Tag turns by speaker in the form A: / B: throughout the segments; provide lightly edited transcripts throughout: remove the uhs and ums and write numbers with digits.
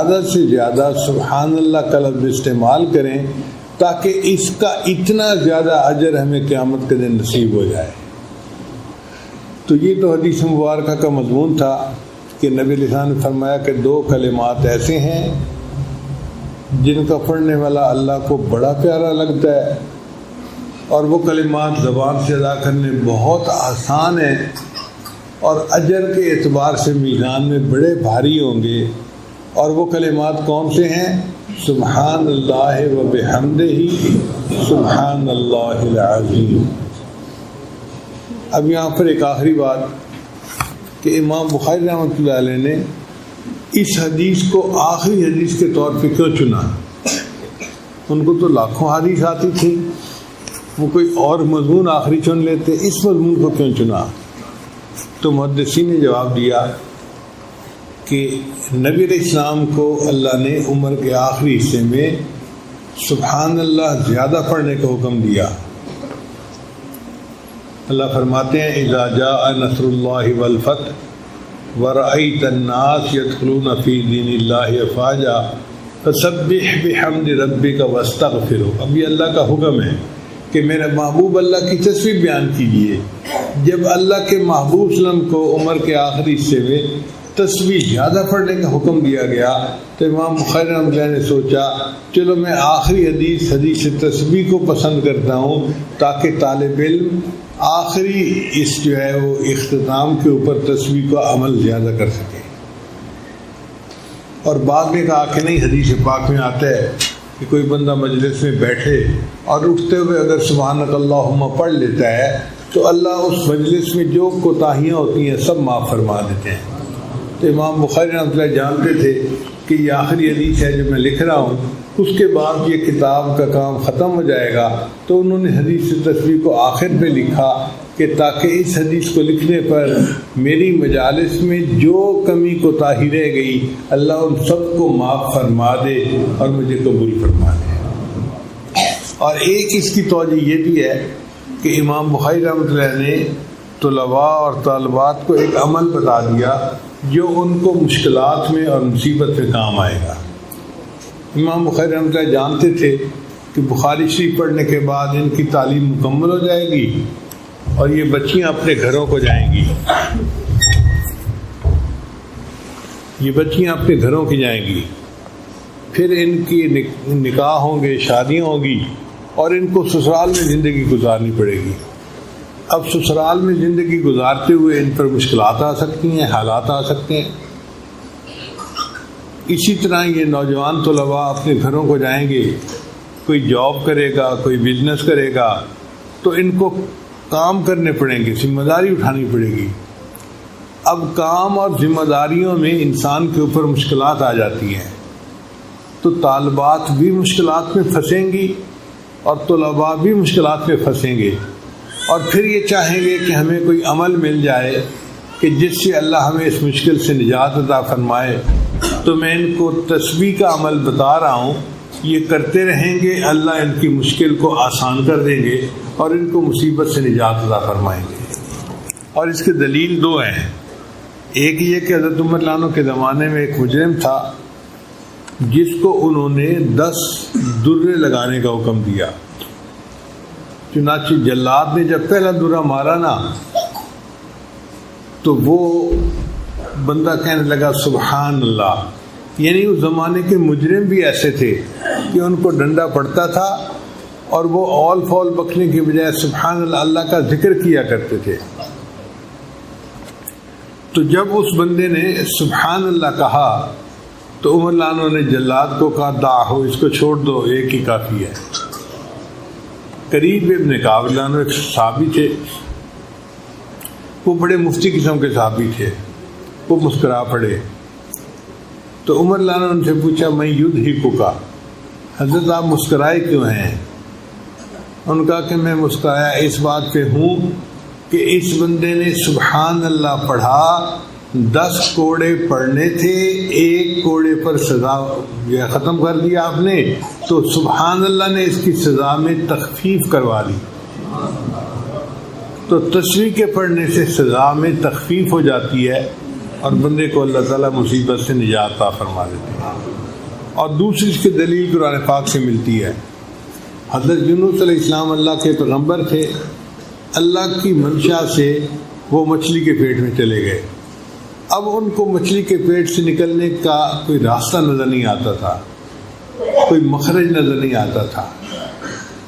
A: زیادہ سے زیادہ سبحان اللہ کا لفظ استعمال کریں تاکہ اس کا اتنا زیادہ اجر ہمیں قیامت کے دن نصیب ہو جائے۔ تو یہ تو حدیث مبارکہ کا مضمون تھا کہ نبی علیہ السلام نے فرمایا کہ 2 کلمات ایسے ہیں جن کا پڑھنے والا اللہ کو بڑا پیارا لگتا ہے، اور وہ کلمات زبان سے ادا کرنے بہت آسان ہیں اور اجر کے اعتبار سے میزان میں بڑے بھاری ہوں گے۔ اور وہ کلمات کون سے ہیں؟ سبحان اللہ و بحمدہ سبحان اللہ العظیم۔ اب یہاں پر ایک آخری بات کہ امام بخاری رحمۃ اللہ علیہ نے اس حدیث کو آخری حدیث کے طور پہ کیوں چنا؟ ان کو تو لاکھوں حدیث آتی تھی، وہ کوئی اور مضمون آخری چن لیتے، اس مضمون کو کیوں چنا؟ تو محدثین نے جواب دیا کہ نبی علیہ السلام کو اللہ نے عمر کے آخری حصے میں سبحان اللہ زیادہ پڑھنے کا حکم دیا۔ اللہ فرماتے ہیں اذا جاء نصر اللہ والفتح ورأیت الناس يدخلون فی دین اللہ افواجا فسبح بحمد ربک واستغفرہ۔ اب یہ اللہ کا حکم ہے کہ میرے محبوب اللہ کی تسبیح بیان کیجیے۔ جب اللہ کے محبوب صلی اللہ علیہ وسلم کو عمر کے آخری حصے میں تسبیح زیادہ پڑھنے کا حکم دیا گیا تو امام بخاری رحمۃ اللہ نے سوچا چلو میں آخری حدیث تسبیح کو پسند کرتا ہوں تاکہ طالب علم آخری اس جو ہے وہ اختتام کے اوپر تسبیح کا عمل زیادہ کر سکے۔ اور بعد میں کہا کہ نہیں، حدیث پاک میں آتا ہے کہ کوئی بندہ مجلس میں بیٹھے اور اٹھتے ہوئے اگر سبحانک اللہم پڑھ لیتا ہے تو اللہ اس مجلس میں جو کوتاہیاں ہوتی ہیں سب معاف فرما دیتے ہیں۔ تو امام بخاری رحمۃ اللہ جانتے تھے کہ یہ آخری حدیث ہے جو میں لکھ رہا ہوں، اس کے بعد یہ کتاب کا کام ختم ہو جائے گا، تو انہوں نے حدیث تسبیح کو آخر پہ لکھا کہ تاکہ اس حدیث کو لکھنے پر میری مجالس میں جو کمی کوتاہی رہ گئی اللہ ان سب کو معاف فرما دے اور مجھے قبول فرما دے۔ اور ایک اس کی توجہ یہ بھی ہے کہ امام بخاری رحمۃ اللہ نے طلباء اور طالبات کو ایک عمل بتا دیا جو ان کو مشکلات میں اور مصیبت میں کام آئے گا۔ امام بخاری رحمۃ اللہ جانتے تھے کہ بخاری شریف پڑھنے کے بعد ان کی تعلیم مکمل ہو جائے گی اور یہ بچیاں اپنے گھروں کو جائیں گی، یہ بچیاں اپنے گھروں کی جائیں گی، پھر ان کی نکاح ہوں گے، شادیاں ہوں گی اور ان کو سسرال میں زندگی گزارنی پڑے گی۔ اب سسرال میں زندگی گزارتے ہوئے ان پر مشکلات آ سکتی ہیں، حالات آ سکتے ہیں۔ اسی طرح یہ نوجوان طلباء اپنے گھروں کو جائیں گے، کوئی جاب کرے گا، کوئی بزنس کرے گا، تو ان کو کام کرنے پڑیں گے، ذمہ داری اٹھانی پڑے گی۔ اب کام اور ذمہ داریوں میں انسان کے اوپر مشکلات آ جاتی ہیں، تو طالبات بھی مشکلات میں پھنسیں گی اور طلباء بھی مشکلات میں پھنسیں گے، اور پھر یہ چاہیں گے کہ ہمیں کوئی عمل مل جائے کہ جس سے اللہ ہمیں اس مشکل سے نجات عطا فرمائے۔ تو میں ان کو تسبیح کا عمل بتا رہا ہوں، یہ کرتے رہیں گے، اللہ ان کی مشکل کو آسان کر دیں گے اور ان کو مصیبت سے نجات عطا فرمائیں گے۔ اور اس کے دلیل 2 ہیں۔ ایک یہ کہ حضرت عمر رضی اللہ عنہ کے زمانے میں ایک مجرم تھا جس کو انہوں نے 10 درے لگانے کا حکم دیا۔ چنانچہ جلاد نے جب پہلا درہ مارا نا تو وہ بندہ کہنے لگا سبحان اللہ، یعنی اس زمانے کے مجرم بھی ایسے تھے کہ ان کو ڈنڈا پڑتا تھا اور وہ اول فول بکنے کی بجائے سبحان اللہ اللہ کا ذکر کیا کرتے تھے۔ تو جب اس بندے نے سبحان اللہ کہا تو عمر رضی اللہ عنہ نے جلاد کو کہا دعہو، اس کو چھوڑ دو، ایک ہی کافی ہے۔ قریب ابن کعب رضی اللہ عنہ ایک صحابی تھے، وہ بڑے مفتی قسم کے صحابی تھے، وہ مسکرا پڑے۔ تو عمر رضی اللہ عنہ ان سے پوچھا میں یضحکو کا، حضرت آپ مسکرائے کیوں ہیں؟ ان کا کہ میں مسکرایا اس بات پہ ہوں کہ اس بندے نے سبحان اللہ پڑھا، 10 کوڑے پڑھنے تھے، 1 کوڑے پر سزا یہ ختم کر دیا آپ نے، تو سبحان اللہ نے اس کی سزا میں تخفیف کروا دی۔ تو تسبیح کے پڑھنے سے سزا میں تخفیف ہو جاتی ہے اور بندے کو اللہ تعالیٰ مصیبت سے نجات عطا فرما دیتے ہیں۔ اور دوسری اس کی دلیل قرآن پاک سے ملتی ہے۔ حضرت یونس علیہ السلام اللہ کے پیغمبر تھے، اللہ کی منشا سے وہ مچھلی کے پیٹ میں چلے گئے۔ اب ان کو مچھلی کے پیٹ سے نکلنے کا کوئی راستہ نظر نہیں آتا تھا، کوئی مخرج نظر نہیں آتا تھا۔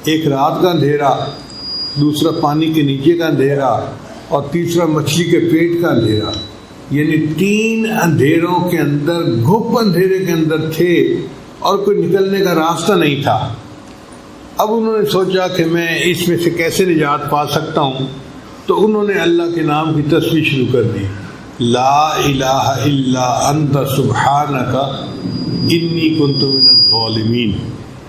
A: ایک رات کا اندھیرا، دوسرا پانی کے نیچے کا اندھیرا، اور تیسرا مچھلی کے پیٹ کا اندھیرا، یعنی 3 اندھیروں کے اندر، گھپ اندھیرے کے اندر تھے اور کوئی نکلنے کا راستہ نہیں تھا۔ اب انہوں نے سوچا کہ میں اس میں سے کیسے نجات پا سکتا ہوں، تو انہوں نے اللہ کے نام کی تسبیح شروع کر دی، لا الہ الا انت سبحانک انی کنت من الظالمین۔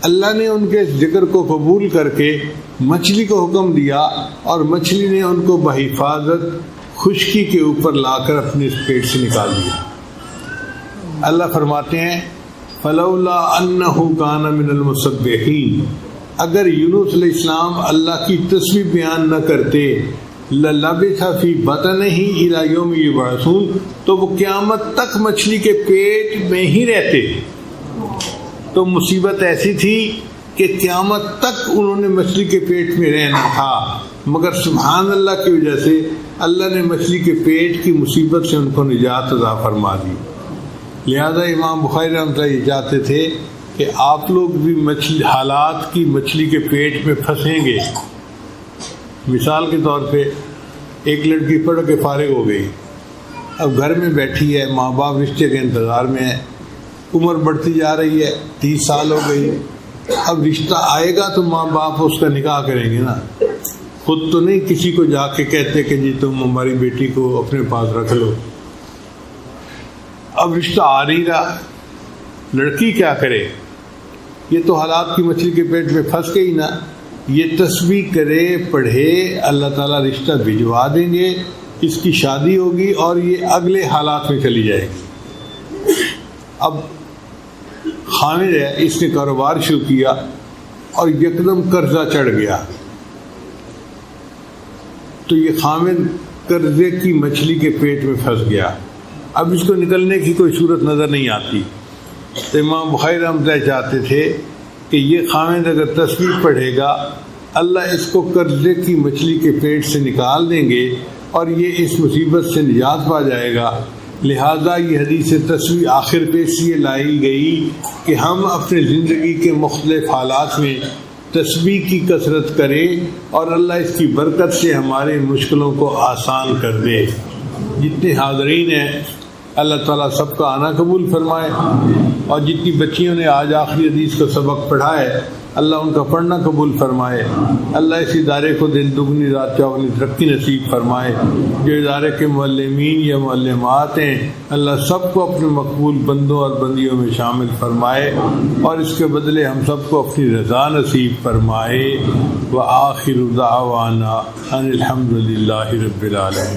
A: اللہ نے ان کے ذکر کو قبول کر کے مچھلی کو حکم دیا، اور مچھلی نے ان کو بحفاظت خشکی کے اوپر لا کر اپنے اس پیٹ سے نکال دیا۔ اللہ فرماتے ہیں فلولا انہ کان من المسبحین، اگر یونس علیہ السلام اللہ کی تسبیح بیان نہ کرتے، للبث فی بطنہ الی یوم یبعثون، تو وہ قیامت تک مچھلی کے پیٹ میں ہی رہتے۔ تو مصیبت ایسی تھی کہ قیامت تک انہوں نے مچھلی کے پیٹ میں رہنا تھا، مگر سبحان اللہ کی وجہ سے اللہ نے مچھلی کے پیٹ کی مصیبت سے ان کو نجات عطا فرما دی۔ لہذا امام بخاری رحمۃ اللہ یہ چاہتے تھے کہ آپ لوگ بھی حالات کی مچھلی کے پیٹ میں پھنسیں گے۔ مثال کے طور پہ ایک لڑکی پڑھ کے فارغ ہو گئی، اب گھر میں بیٹھی ہے، ماں باپ رشتے کے انتظار میں ہے، عمر بڑھتی جا رہی ہے، 30 سال ہو گئی، اب رشتہ آئے گا تو ماں باپ اس کا نکاح کریں گے نا، خود تو نہیں کسی کو جا کے کہتے کہ جی تم ہماری بیٹی کو اپنے پاس رکھ لو۔ اب رشتہ آ نہیں رہا، لڑکی کیا کرے؟ یہ تو حالات کی مچھلی کے پیٹ میں پھنس گئی نا، یہ تسبیح کرے، پڑھے، اللہ تعالیٰ رشتہ بھجوا دیں گے، اس کی شادی ہوگی اور یہ اگلے حالات میں چلی جائے گی۔ اب خامد ہے، اس نے کاروبار شروع کیا اور یکدم قرضہ چڑھ گیا، تو یہ خامد قرضے کی مچھلی کے پیٹ میں پھنس گیا، اب اس کو نکلنے کی کوئی صورت نظر نہیں آتی۔ تو امام بخاری رحمۃ اللہ چاہتے تھے کہ یہ خامد اگر تسبیح پڑھے گا، اللہ اس کو قرضے کی مچھلی کے پیٹ سے نکال دیں گے اور یہ اس مصیبت سے نجات پا جائے گا۔ لہٰذا یہ حدیث تسبیح آخر پہ اس لیے لائی گئی کہ ہم اپنے زندگی کے مختلف حالات میں تسبیح کی کثرت کریں اور اللہ اس کی برکت سے ہمارے مشکلوں کو آسان کر دے۔ جتنے حاضرین ہیں اللہ تعالیٰ سب کا آنا قبول فرمائے، اور جتنی بچیوں نے آج آخری حدیث کا سبق پڑھا ہے اللہ ان کا پڑھنا قبول فرمائے۔ اللہ اس ادارے کو دن دگنی رات چوگنی ترقی نصیب فرمائے۔ جو ادارے کے معلمین یا معلمات ہیں اللہ سب کو اپنے مقبول بندوں اور بندیوں میں شامل فرمائے، اور اس کے بدلے ہم سب کو اپنی رضا نصیب فرمائے۔ وآخر دعوانا ان الحمد للہ رب العالمین۔